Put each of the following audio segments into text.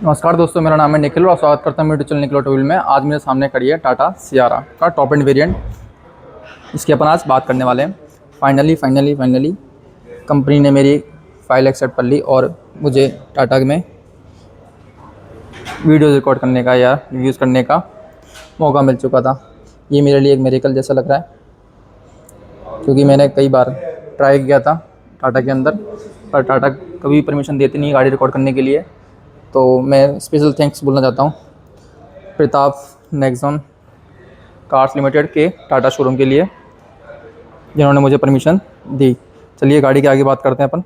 नमस्कार दोस्तों, मेरा नाम है निखिल और स्वागत करता हूं मेरे चैनल निखिल ऑटोमोबाइल में। आज मेरे सामने खड़ी है टाटा सियारा का टॉप एंड वेरिएंट। इसकी अपन आज बात करने वाले हैं। फाइनली कंपनी ने मेरी फाइल एक्सेप्ट कर ली और मुझे टाटा में वीडियो रिकॉर्ड करने का या रिव्यूज़ करने का मौका मिल चुका था। ये मेरे लिए एक मेरेकल जैसा लग रहा है, क्योंकि मैंने कई बार ट्राई किया था टाटा के अंदर, पर टाटा कभी परमिशन देती नहीं गाड़ी रिकॉर्ड करने के लिए। तो मैं स्पेशल थैंक्स बोलना चाहता हूँ प्रताप नेक्सॉन कार्स लिमिटेड के टाटा शोरूम के लिए, जिन्होंने मुझे परमिशन दी। चलिए गाड़ी की आगे बात करते हैं अपन।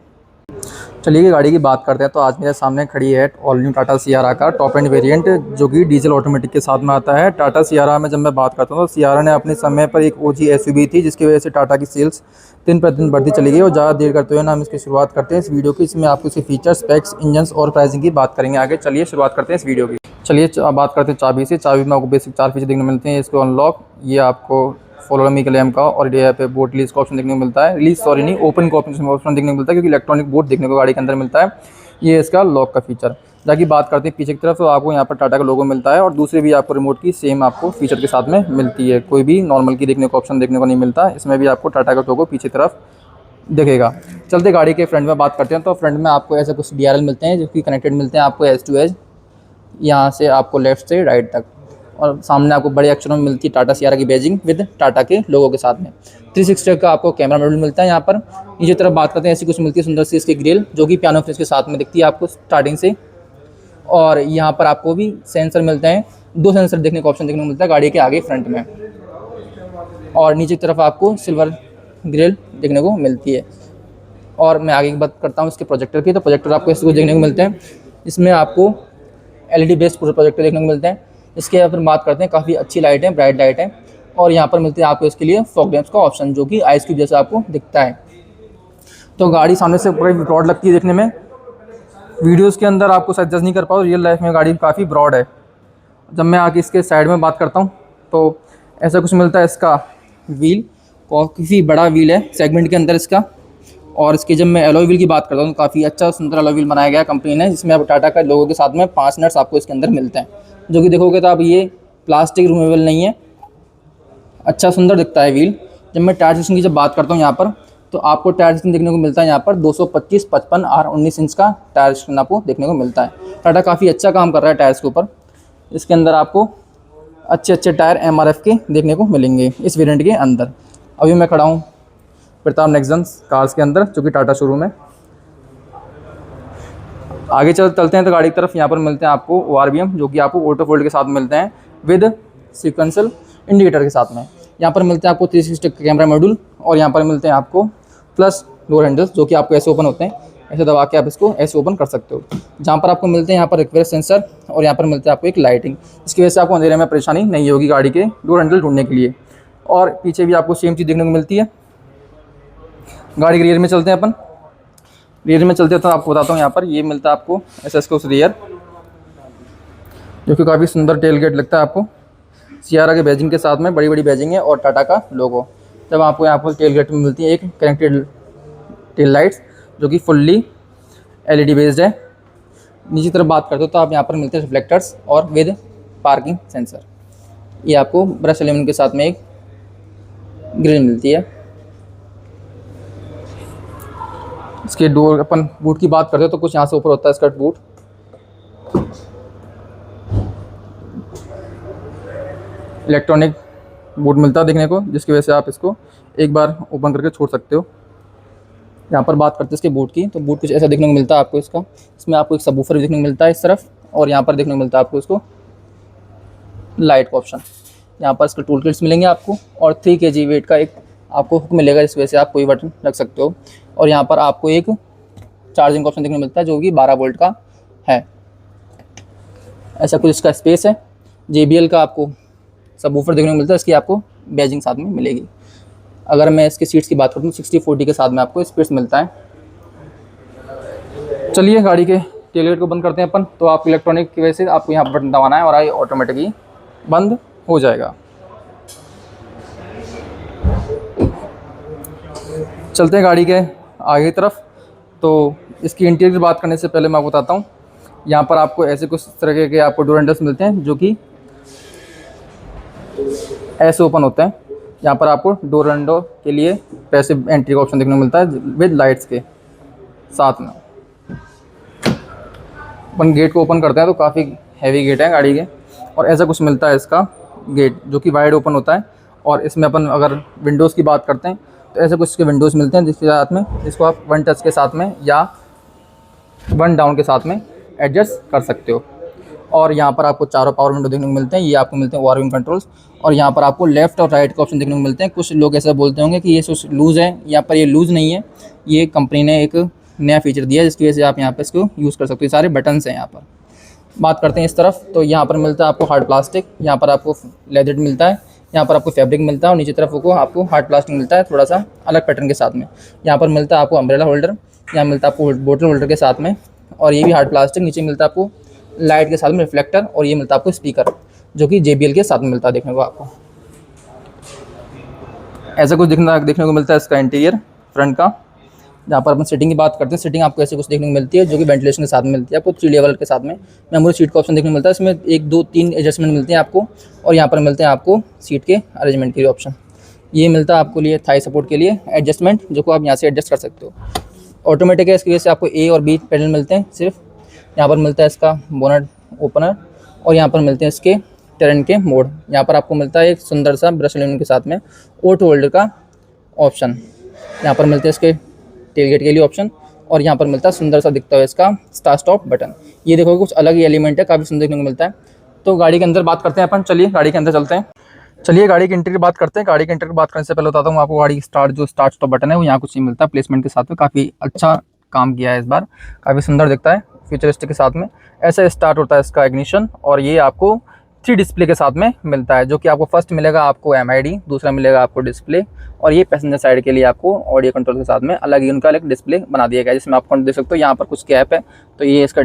तो आज मेरे सामने खड़ी है ऑल न्यू टाटा सियारा का टॉप एंड वेरिएंट, जो कि डीजल ऑटोमेटिक के साथ में आता है। टाटा सियारा में जब मैं बात करता हूँ तो सियारा ने अपने समय पर एक ओजी एसयूवी थी, जिसकी वजह से टाटा की सेल्स दिन प्रतिदिन बढ़ती चली गई। और ज़्यादा देर करते हुए ना हम इसकी शुरुआत करते हैं इस वीडियो की। इसमें आपको इसके फीचर्स, स्पेक्स, इंजन्स और प्राइसिंग की बात करेंगे आगे। चलिए शुरुआत करते हैं इस वीडियो की। बात करते हैं चाबी से। चाबी में आपको बेसिक 4 फीचर देखने को मिलते हैं। इसको अनलॉक, ये आपको फॉलो मी के लैम्प का और यहाँ पे बोट रिलीज का ऑप्शन देखने को मिलता है। ओपन का ऑप्शन देखने को मिलता है, क्योंकि इलेक्ट्रॉनिक बोर्ड देखने को गाड़ी के अंदर मिलता है। ये इसका लॉक का फीचर। जाकि बात करते हैं पीछे की तरफ, तो आपको यहाँ पर टाटा का लोगो मिलता है और दूसरे भी आपको रिमोट की सेम आपको फीचर के साथ में मिलती है। कोई भी नॉर्मल की देखने को ऑप्शन देखने को नहीं मिलता। इसमें भी आपको टाटा का लोगो पीछे तरफ दिखेगा। चलते गाड़ी के फ्रंट में बात करते हैं, तो फ्रंट में आपको ऐसे कुछ DRL मिलते हैं, जो कि कनेक्टेड मिलते हैं आपको एज टू एज, यहाँ से आपको लेफ्ट से राइट तक। और सामने आपको बड़े अक्षरों में मिलती है टाटा सियारा की बैजिंग विद टाटा के लोगों के साथ में। 360 का आपको कैमरा मॉड्यूल मिलता है यहाँ पर। नीचे तरफ बात करते हैं, ऐसी कुछ मिलती है सुंदर सी इसकी ग्रिल, जो कि पियानो फिनिश के साथ में दिखती है आपको स्टार्टिंग से। और यहाँ पर आपको भी सेंसर मिलते हैं, 2 सेंसर देखने का ऑप्शन देखने को मिलता है गाड़ी के आगे फ्रंट में। और नीचे की तरफ आपको सिल्वर ग्रिल देखने को मिलती है। और मैं आगे की बात करता हूँ इसके प्रोजेक्टर की, तो प्रोजेक्टर आपको ऐसे कुछ देखने को मिलते हैं। इसमें आपको LED बेस्ड प्रोजेक्टर देखने को मिलते हैं। इसके फिर बात करते हैं, काफ़ी अच्छी लाइट है, ब्राइट लाइट है। और यहाँ पर मिलते हैं आपको इसके लिए फॉग लैंप्स का ऑप्शन, जो कि आइस क्यूब जैसा आपको दिखता है। तो गाड़ी सामने से पूरी ब्रॉड लगती है देखने में। वीडियोस के अंदर आपको शायद जज नहीं कर पाओ, रियल लाइफ में गाड़ी काफ़ी ब्रॉड है। जब मैं आगे इसके साइड में बात करता हूँ, तो ऐसा कुछ मिलता है। इसका व्हील काफ़ी बड़ा व्हील है सेगमेंट के अंदर इसका। और इसके जब मैं एलॉय व्हील की बात करता हूँ, तो काफ़ी अच्छा सुंदर एलॉय व्हील बनाया गया है कंपनी ने, जिसमें अब टाटा का लोगों के साथ में 5 नट्स आपको इसके अंदर मिलते हैं, जो कि देखोगे तो अब ये प्लास्टिक रिमूवेबल नहीं है, अच्छा सुंदर दिखता है व्हील। जब मैं टायर सेक्शन की जब बात करता हूँ यहाँ पर, तो आपको टायर सेक्शन देखने को मिलता है यहाँ पर 225 55 R 19 इंच का टायर सेक्शन आपको देखने को मिलता है। टाटा काफ़ी अच्छा काम कर रहा है टायर्स के ऊपर। इसके अंदर आपको अच्छे टायर MRF के देखने को मिलेंगे इस वेरिएंट के अंदर। अभी मैं खड़ा हूँ प्रताप नेक्सॉन कार्स के अंदर, जो कि टाटा शोरूम है। आगे चलते हैं तो गाड़ी की तरफ। यहाँ पर मिलते हैं आपको ORVM, जो कि आपको ऑटो फोल्ड के साथ मिलते हैं विद सीक्वेंशियल इंडिकेटर के साथ में। यहाँ पर मिलते हैं आपको 360 कैमरा मॉड्यूल। और यहाँ पर मिलते हैं आपको प्लस डोर हैंडल्स, जो कि आपको ऐसे ओपन होते हैं, ऐसे दबा के आप इसको ऐसे ओपन कर सकते हो। जहाँ पर आपको मिलते हैं यहाँ पर रिक्वेस्ट सेंसर, और यहाँ पर मिलते हैं आपको एक लाइटिंग, इसकी वजह से आपको अंधेरे में परेशानी नहीं होगी गाड़ी के डोर हैंडल ढूंढने के लिए। और पीछे भी आपको सेम चीज़ देखने को मिलती है। गाड़ी के रियर में चलते हैं अपन। रियर में चलते हैं तो आपको बताता हूँ, यहाँ पर ये मिलता है आपको SS का उस रियर, जो कि काफ़ी सुंदर टेल गेट लगता है आपको। सियारा के बैजिंग के साथ में बड़ी बड़ी बैजिंग है और टाटा का लोगो। जब आपको यहाँ पर टेल गेट में मिलती है एक कनेक्टेड टेल लाइट्स, जो कि फुल्ली LED बेस्ड है। नीचे तरफ बात करते हो तो आप यहाँ पर मिलते हैं रिफ्लेक्टर्स और विद पार्किंग सेंसर। ये आपको ब्रश एल्यूमिनियम के साथ में एक ग्रिल मिलती है। इसके डोर, अपन बूट की बात करते हो तो कुछ यहाँ से ऊपर होता है इसका बूट। इलेक्ट्रॉनिक बूट मिलता है देखने को, जिसकी वजह से आप इसको एक बार ओपन करके छोड़ सकते हो। यहाँ पर बात करते हैं इसके बूट की, तो बूट कुछ ऐसा देखने को मिलता है आपको इसका। इसमें आपको एक सबवूफर देखने को मिलता है इस तरफ, और यहाँ पर देखने को मिलता है आपको इसको लाइट का ऑप्शन। यहाँ पर इसके टूल किट्स मिलेंगे आपको, और 3 kg वेट का एक आपको हुक मिलेगा, इस वजह से आप कोई बटन रख सकते हो। और यहाँ पर आपको एक चार्जिंग का ऑप्शन देखने को मिलता है, जो कि 12 वोल्ट का है। ऐसा कुछ इसका स्पेस है। JBL का आपको सबवूफर देखने को मिलता है, इसकी आपको बैजिंग साथ में मिलेगी। अगर मैं इसकी सीट्स की बात करूँ, 60/40 के साथ में आपको स्पेस मिलता है। चलिए गाड़ी के टेलगेट को बंद करते हैं अपन। तो आप इलेक्ट्रॉनिक की वजह से आपको यहाँ बटन दबाना है और ये ऑटोमेटिकली बंद हो जाएगा। चलते हैं गाड़ी के आगे की तरफ। तो इसकी इंटीरियर की बात करने से पहले मैं आपको बताता हूँ, यहाँ पर आपको ऐसे कुछ तरह के आपको डोर हैंडल्स मिलते हैं जो कि ऐसे ओपन होते हैं। यहाँ पर आपको डोर विंडो के लिए पैसिव एंट्री का ऑप्शन देखने को मिलता है विद लाइट्स के साथ में। अपन गेट को ओपन करते हैं तो काफ़ी हैवी गेट है गाड़ी के, और ऐसा कुछ मिलता है इसका गेट जो कि वाइड ओपन होता है। और इसमें अपन अगर विंडोज़ की बात करते हैं तो ऐसे कुछ के विंडोज़ मिलते हैं जिसके साथ में इसको आप वन टच के साथ में या वन डाउन के साथ में एडजस्ट कर सकते हो। और यहाँ पर आपको चारों पावर विंडो देखने को मिलते हैं, ये आपको मिलते हैं वार्मिंग कंट्रोल्स। और यहाँ पर आपको लेफ़्ट और राइट का ऑप्शन देखने को मिलते हैं। कुछ लोग ऐसा बोलते होंगे कि ये कुछ लूज़ है, यहाँ पर ये लूज़ नहीं है, ये कंपनी ने एक नया फीचर दिया है जिसकी वजह से आप यहाँ पर इसको यूज़ कर सकते हो। सारे बटन्स हैं यहाँ पर। बात करते हैं इस तरफ तो यहाँ पर मिलता है आपको हार्ड प्लास्टिक, यहाँ पर आपको लेदर मिलता है, यहाँ पर आपको फैब्रिक मिलता है, और नीचे तरफ को आपको हार्ड प्लास्टिक मिलता है थोड़ा सा अलग पैटर्न के साथ में। यहाँ पर मिलता है आपको अम्ब्रेला होल्डर, यहाँ मिलता है आपको बोतल होल्डर के साथ में, और ये भी हार्ड प्लास्टिक। नीचे मिलता है आपको लाइट के साथ में रिफ्लेक्टर, और ये मिलता है आपको स्पीकर जो कि JBL के साथ में मिलता है देखने को आपको। ऐसा कुछ देखने को मिलता है इसका इंटीरियर फ्रंट का। जहाँ पर अपन सीटिंग की बात करते हैं, सीटिंग आपको ऐसे कुछ देखने को मिलती है जो कि वेंटिलेशन के साथ में मिलती है आपको 3 लेवल के साथ में। मेमोरी सीट का ऑप्शन देखने को मिलता है, इसमें 1 2 3 एडजस्टमेंट मिलते हैं आपको, और यहाँ पर मिलते हैं आपको सीट के अरेंजमेंट के लिए ऑप्शन। ये मिलता है आपको लिए थाई सपोर्ट के लिए एडजस्टमेंट जो को आप यहाँ से एडजस्ट कर सकते हो। ऑटोमेटिक है, इसकी वजह से आपको A और B पैडल मिलते हैं सिर्फ। यहाँ पर मिलता है इसका बोनट ओपनर, और यहाँ पर मिलते हैं इसके टर्न के मोड। यहाँ पर आपको मिलता है एक सुंदर सा ब्रश एलिमेंट के साथ में ऑटो होल्डर का ऑप्शन। यहाँ पर मिलते हैं इसके टेलगेट के लिए ऑप्शन, और यहाँ पर मिलता है सुंदर सा दिखता है इसका स्टार्ट स्टॉप बटन। ये देखो कुछ अलग ही एलिमेंट है, काफ़ी सुंदर देखने को मिलता है। तो गाड़ी के अंदर बात करते हैं अपन, चलिए गाड़ी के अंदर चलते हैं। चलिए गाड़ी के इंटीरियर की बात करते हैं। गाड़ी के इंटीरियर की बात करने से पहले बताता हूँ आपको गाड़ी स्टार्ट स्टॉप बटन है वो यहाँ कुछ नहीं मिलता, प्लेसमेंट के साथ में काफ़ी अच्छा काम किया है इस बार, काफ़ी सुंदर दिखता है फ्यूचरिस्टिक के साथ में। ऐसा स्टार्ट होता है इसका इग्निशन, और ये आपको 3 डिस्प्ले के साथ में मिलता है जो कि आपको फर्स्ट मिलेगा आपको MID, दूसरा मिलेगा आपको डिस्प्ले, और ये पैसेंजर साइड के लिए आपको ऑडियो कंट्रोल के साथ में अलग ही उनका एक डिस्प्ले बना दिया गया है जिसमें आप देख सकते हो। यहाँ पर कुछ गैप है तो ये इसका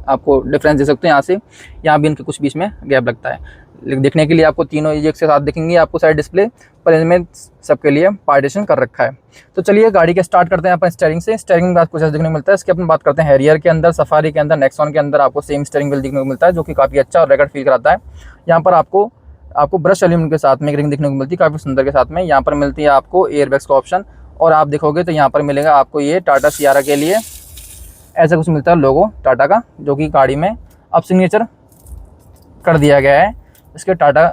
आपको डिफरेंस दे सकते हो यहाँ से, यहाँ भी इनके कुछ बीच में गैप लगता है। देखने के लिए आपको तीनों एक के साथ दिखेंगे आपको साइड डिस्प्ले, पर इनमें सबके लिए पार्टीशन कर रखा है। तो चलिए गाड़ी के स्टार्ट करते हैं अपन स्टीयरिंग से। स्टीयरिंग में आपको कुछ देखने को मिलता है। इसकी अपन बात करते हैं हैरियर के अंदर, सफारी के अंदर, नेक्सॉन के अंदर आपको सेम स्टीयरिंग व्हील देखने को मिलता है जो कि काफ़ी अच्छा और रगड़ फील कराता है। यहाँ पर आपको ब्रश एलिमेंट के साथ में एक रिंग देखने को मिलती है काफ़ी सुंदर के साथ में। यहाँ पर मिलती है आपको एयरबैग्स का ऑप्शन, और आप देखोगे तो यहाँ पर मिलेगा आपको ये टाटा सियारा के लिए ऐसा कुछ मिलता है लोगो टाटा का, जो कि गाड़ी में अब सिग्नेचर कर दिया गया है इसके टाटा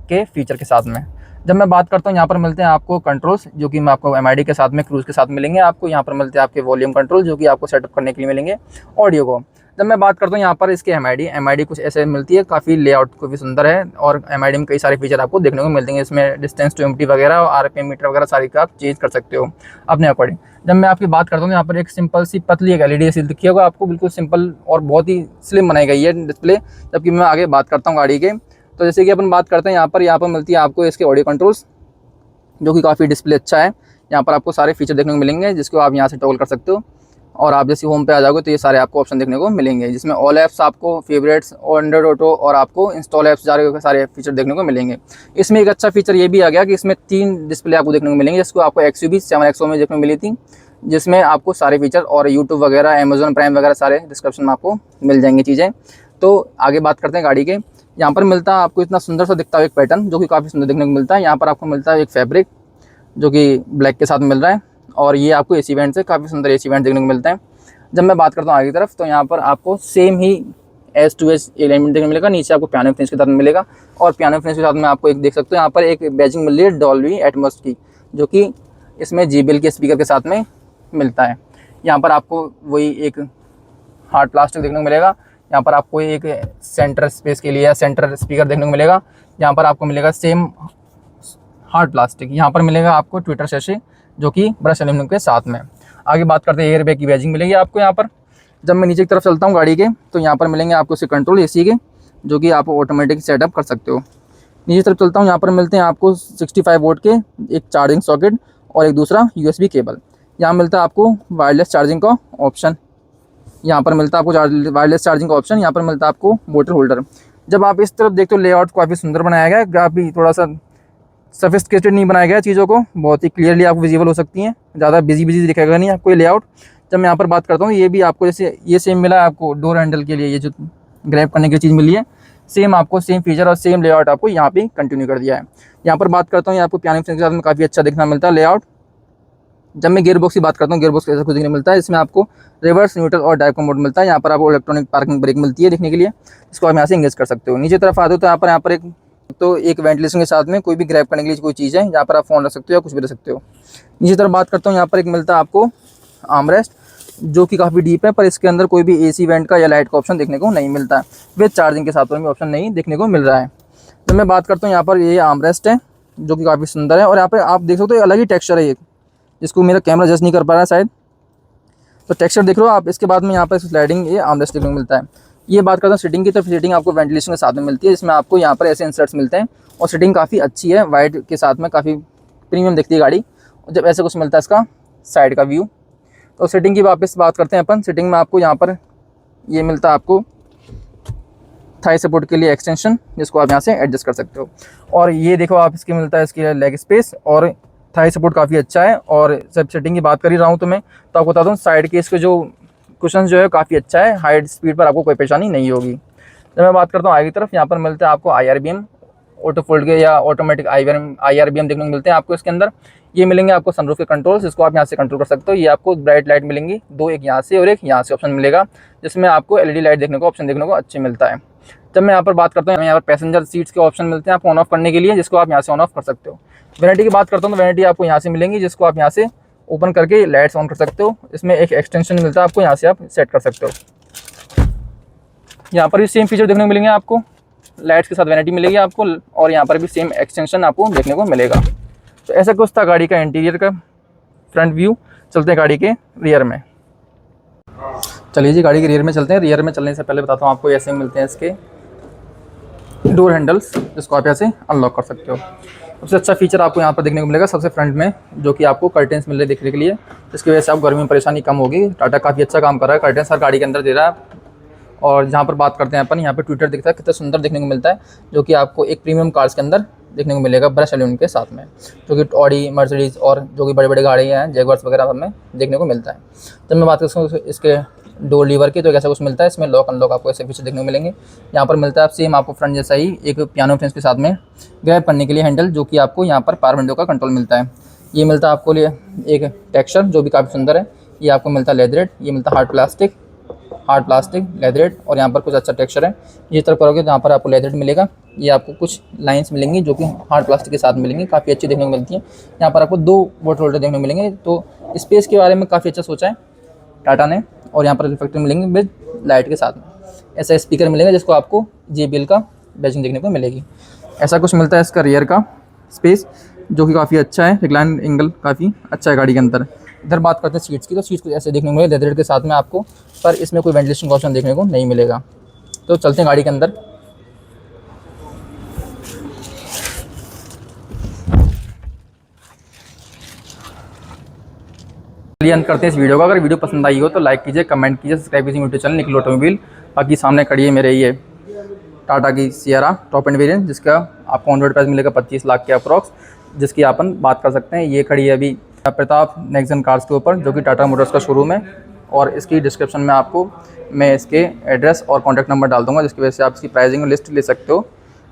के फीचर के साथ में। जब मैं बात करता हूँ यहाँ पर मिलते हैं आपको कंट्रोल्स जो कि मैं आपको MID के साथ में क्रूज़ के साथ मिलेंगे आपको। यहाँ पर मिलते हैं आपके वॉल्यूम कंट्रोल जो कि आपको सेटअप करने के लिए मिलेंगे ऑडियो को। जब मैं बात करता हूँ यहाँ पर इसके MID कुछ ऐसे मिलती है, काफ़ी लेआउट को भी सुंदर है, और MID में कई सारे फीचर आपको देखने को मिलते हैं। इसमें डिस्टेंस टू एम्प्टी वगैरह और RPM मीटर वगैरह सारी का आप चेंज कर सकते हो अपने अकॉर्डिंग। जब मैं आपकी बात करता हूँ यहाँ पर एक सिंपल सी पतली एक LED ऐसी दिखी होगा आपको, बिल्कुल सिंपल और बहुत ही स्लिम बनाई गई है डिस्प्ले। जबकि मैं आगे बात करता हूँ गाड़ी के, तो जैसे कि अपन बात करते हैं यहाँ पर मिलती है आपको इसके ऑडियो कंट्रोल्स जो कि काफ़ी डिस्प्ले अच्छा है। यहाँ पर आपको सारे फीचर देखने को मिलेंगे जिसको आप यहाँ से टॉगल कर सकते हो, और आप जैसे होम पे आ जाओगे तो ये सारे आपको ऑप्शन देखने को मिलेंगे जिसमें ऑल ऐप्स आपको फेवरेट्स और एंड्रॉइड ऑटो और आपको इंस्टॉल ऐप्स सारे फीचर देखने को मिलेंगे। इसमें एक अच्छा फीचर ये भी आ गया कि इसमें 3 डिस्प्ले आपको देखने को मिलेंगे, जिसको आपको XUV 7XO में देखने को मिली थी, जिसमें आपको सारे फीचर और यूट्यूब वगैरह अमेजोन प्राइम वगैरह सारे डिस्क्रिप्शन में आपको मिल जाएंगी चीज़ें। तो आगे बात करते हैं गाड़ी के। यहाँ पर मिलता है आपको इतना सुंदर सा दिखता है एक पैटर्न जो कि काफ़ी सुंदर देखने को मिलता है। यहाँ पर आपको मिलता है एक फैब्रिक जो कि ब्लैक के साथ मिल रहा है, और ये आपको AC वेंट से काफ़ी सुंदर AC वेंट देखने को मिलता है। जब मैं बात करता हूँ आगे की तरफ तो यहाँ पर आपको सेम ही S2S एलिमेंट देखने को मिलेगा। नीचे आपको पियानो फिनिश के साथ में मिलेगा, और पियानो फिनिश के साथ में आपको एक देख सकते हो यहाँ पर एक बैजिंग मिल रही है डॉल्बी एटमॉस की, जो कि इसमें JBL के स्पीकर के साथ में मिलता है। यहाँ पर आपको वही एक हार्ड प्लास्टिक देखने को मिलेगा। यहाँ पर आपको एक सेंटर स्पेस के लिए सेंटर स्पीकर देखने को मिलेगा। यहाँ पर आपको मिलेगा सेम हार्ड प्लास्टिक। यहाँ पर मिलेगा आपको ट्विटर शैशी जो कि ब्रश एल्यूमिनियम के साथ में। आगे बात करते हैं एयरबैग की बैजिंग मिलेगी आपको यहाँ पर। जब मैं नीचे की तरफ चलता हूँ गाड़ी के तो यहाँ पर मिलेंगे आपको इसके कंट्रोल AC के, जो कि आप ऑटोमेटिक सेटअप कर सकते हो। नीचे तरफ चलता हूँ, यहाँ पर मिलते हैं आपको 65 वोल्ट के एक चार्जिंग सॉकेट और एक दूसरा USB केबल। यहाँ मिलता है आपको वायरलेस चार्जिंग का ऑप्शन। यहाँ पर मिलता है आपको वायरलेस चार्जिंग का ऑप्शन। यहाँ पर मिलता है आपको बोतल होल्डर। जब आप इस तरफ देखते हो लेआउट काफ़ी सुंदर बनाया गया है, काफ़ी थोड़ा सा सोफिस्टिकेटेड नहीं बनाया गया चीज़ों को, बहुत ही क्लियरली आपको विजिबल हो सकती हैं, ज़्यादा बिजी दिखेगा नहीं आपको ये लेआउट। जब मैं यहाँ पर बात करता हूँ, ये भी आपको जैसे ये सेम मिला है आपको डोर हैंडल के लिए, ये जो ग्रैब करने की चीज़ मिली है, सेम आपको सेम फीचर और सेम लेआउट आपको यहाँ पे कंटिन्यू कर दिया है। यहाँ पर बात करता हूँ, ये आपको पियानो के साथ में काफ़ी अच्छा देखना मिलता है लेआउट। जब मैं गियर बॉक्स की बात करता हूँ, गियर बॉक्स कैसा कुछ देखने मिलता है, इसमें आपको रिवर्स, न्यूट्रल और डायरेक्ट मोड मिलता है। यहाँ पर आपको इलेक्ट्रॉनिक पार्किंग ब्रेक मिलती है देखने के लिए, इसको आप यहाँ से इंगेज कर सकते हो। नीचे तरफ आते हो तो यहाँ पर एक वेंटिलेशन के साथ में कोई भी ग्रैब करने के लिए कोई चीज़ है, यहाँ पर आप फ़ोन रख सकते हो या कुछ भी रख सकते हो। नीचे तरफ बात करता हूँ, यहाँ पर एक मिलता है आपको आर्मरेस्ट, जो कि काफ़ी डीप है, पर इसके अंदर कोई भी AC वेंट का या लाइट का ऑप्शन देखने को नहीं मिलता है। विद चार्जिंग के साथ में ऑप्शन नहीं देखने को मिल रहा है। तो मैं बात करता हूँ, यहाँ पर ये आर्मरेस्ट है जो कि काफ़ी सुंदर है, और यहाँ पर आप देख सकते हो अलग ही टेक्सचर है, जिसको मेरा कैमरा जस्ट नहीं कर पा रहा है शायद, तो टेक्सचर देख लो आप। इसके बाद में यहाँ पर स्लाइडिंग ये आर्मरेस्ट देखने को मिलता है। ये बात करता हूँ सीटिंग की, तो सीटिंग आपको वेंटिलेशन के साथ में मिलती है, जिसमें आपको यहाँ पर ऐसे इंसर्ट्स मिलते हैं, और सीटिंग काफ़ी अच्छी है, वाइड के साथ में काफ़ी प्रीमियम दिखती है गाड़ी। और जब ऐसे कुछ मिलता है इसका साइड का व्यू। तो सीटिंग की वापस बात करते हैं अपन। सीटिंग में आपको यहाँ पर ये मिलता है आपको थाई सपोर्ट के लिए एक्सटेंशन, जिसको आप यहाँ से एडजस्ट कर सकते हो। और ये देखो आप, इसकी मिलता है इसकी लेग स्पेस, और थाई सपोर्ट काफ़ी अच्छा है। और जब सेटिंग की बात कर ही रहा हूँ तो मैं तो आपको बता दूँ, साइड के इसके जो कुशन जो है काफ़ी अच्छा है, हाई स्पीड पर आपको कोई परेशानी नहीं होगी। जब मैं बात करता हूँ आगे की तरफ, यहाँ पर मिलता है आपको IRBM ऑटो फोल्ड के या ऑटोमेटिक IRBM देखने को मिलते हैं आपको इसके अंदर। ये मिलेंगे आपको सनरूफ के कंट्रोल्स, जिसको आप यहाँ से कंट्रोल कर सकते हो। ये आपको ब्राइट लाइट मिलेंगी, दो, एक यहाँ से और एक यहाँ से ऑप्शन मिलेगा, जिसमें आपको LED लाइट देखने को ऑप्शन देखने को अच्छे मिलता है। जब मैं यहाँ पर बात करता हूँ, यहाँ पर पैसेंजर सीट्स के ऑप्शन मिलते हैं आपको ऑन ऑफ करने के लिए, जिसको आप यहाँ से ऑन ऑफ कर सकते हो। वैनिटी की बात करता हूँ तो वैनिटी आपको यहाँ से मिलेंगी, जिसको आप यहाँ से ओपन करके लाइट्स ऑन कर सकते हो। इसमें एक एक्सटेंशन मिलता है आपको, यहाँ से आप सेट कर सकते हो। यहाँ पर भी सेम फीचर देखने को मिलेंगे आपको, लाइट्स के साथ वैनिटी मिलेगी आपको, और यहाँ पर भी सेम एक्सटेंशन आपको देखने को मिलेगा। तो ऐसा कुछ था गाड़ी का इंटीरियर का फ्रंट व्यू। चलते हैं गाड़ी के रियर में। चलिए जी, गाड़ी के रियर में चलते हैं। रियर में चलने से पहले बताता हूँ आपको, ऐसे मिलते हैं इसके डोर हैंडल्स, जिसको आप यहाँ से अनलॉक कर सकते हो। सबसे अच्छा फीचर आपको यहाँ पर देखने को मिलेगा सबसे फ्रंट में, जो कि आपको कर्टेंस मिल रहे देखने के लिए, जिसकी वजह से आप गर्मी में परेशानी कम होगी। टाटा काफ़ी अच्छा काम कर रहा है, कर्टेंस हर गाड़ी के अंदर दे रहा है। और जहाँ पर बात करते हैं अपन, यहाँ पर ट्विटर दिखता है, कितना सुंदर देखने को मिलता है, जो कि आपको एक प्रीमियम कार्स के अंदर देखने को मिलेगा ब्रश एल्यून के साथ में, जो कि ऑडी, मर्सिडीज़ और जो कि बड़े बड़े गाड़ियाँ हैं, जैगुआर्स वगैरह में देखने को मिलता है। जब मैं बात करता हूँ इसके डोर लीवर की, तो ऐसा कुछ मिलता है, इसमें लॉक अनलॉक आपको ऐसे फीचर देखने को मिलेंगे। यहाँ पर मिलता है सेम आपको फ्रंट जैसा ही एक पियानो फ्रेंच के साथ में ग्रैब करने के लिए हैंडल, जो कि आपको यहाँ पर पावर विंडो का कंट्रोल मिलता है। ये मिलता है आपको लिए एक टेक्सचर जो भी काफ़ी सुंदर है। ये आपको मिलता है लेदरेट, ये मिलता है हार्ड प्लास्टिक लेदरेट, और यहाँ पर कुछ अच्छा टेक्सचर है। जिस तरह करोगे तो यहाँ पर आपको लेदरेट मिलेगा। ये आपको कुछ लाइंस मिलेंगी जो कि हार्ड प्लास्टिक के साथ मिलेंगी, काफ़ी अच्छी देखने को मिलती है। यहाँ पर आपको 2 बोतल होल्डर देखने को मिलेंगे, तो स्पेस के बारे में काफ़ी अच्छा सोचा है टाटा ने। और यहाँ पर रिफ्लेक्टर मिलेंगे विद लाइट के साथ में। ऐसा स्पीकर मिलेगा, जिसको आपको JBL का बैजिंग देखने को मिलेगी। ऐसा कुछ मिलता है इसका रियर का स्पेस, जो कि काफ़ी अच्छा है। रिक्लाइन एंगल काफ़ी अच्छा है गाड़ी के अंदर। इधर बात करते हैं सीट्स की, तो सीट्स कुछ ऐसे देखने को मिलेगा लेदर के साथ में आपको, पर इसमें कोई वेंटिलेशन का ऑप्शन देखने को नहीं मिलेगा। तो चलते हैं गाड़ी के अंदर। चलिए अंत करते हैं इस वीडियो का। अगर वीडियो पसंद आई हो तो लाइक कीजिए, कमेंट कीजिए, सब्सक्राइब कीजिए यूट्यूब चैनल निखिल ऑटोमोबाइल। बाकी सामने खड़ी है मेरे ये टाटा की सियारा टॉप एंड वेरिएंट, जिसका आपको ऑन रोड प्राइस मिलेगा 25 लाख के अप्रॉक्स, जिसकी अपन बात कर सकते हैं। ये खड़ी है अभी प्रताप नेक्सन कार्स के ऊपर, जो कि टाटा मोटर्स का शोरूम है। और इसकी डिस्क्रिप्शन में आपको मैं इसके एड्रेस और कॉन्टैक्ट नंबर डाल दूँगा, जिसकी वजह से आप इसकी प्राइसिंग लिस्ट ले सकते हो।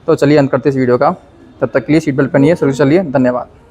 तो चलिए अंत करते हैं इस वीडियो का। तब तक के लिए सीट बेल्ट पहनिए, सुरक्षित चलिए। धन्यवाद।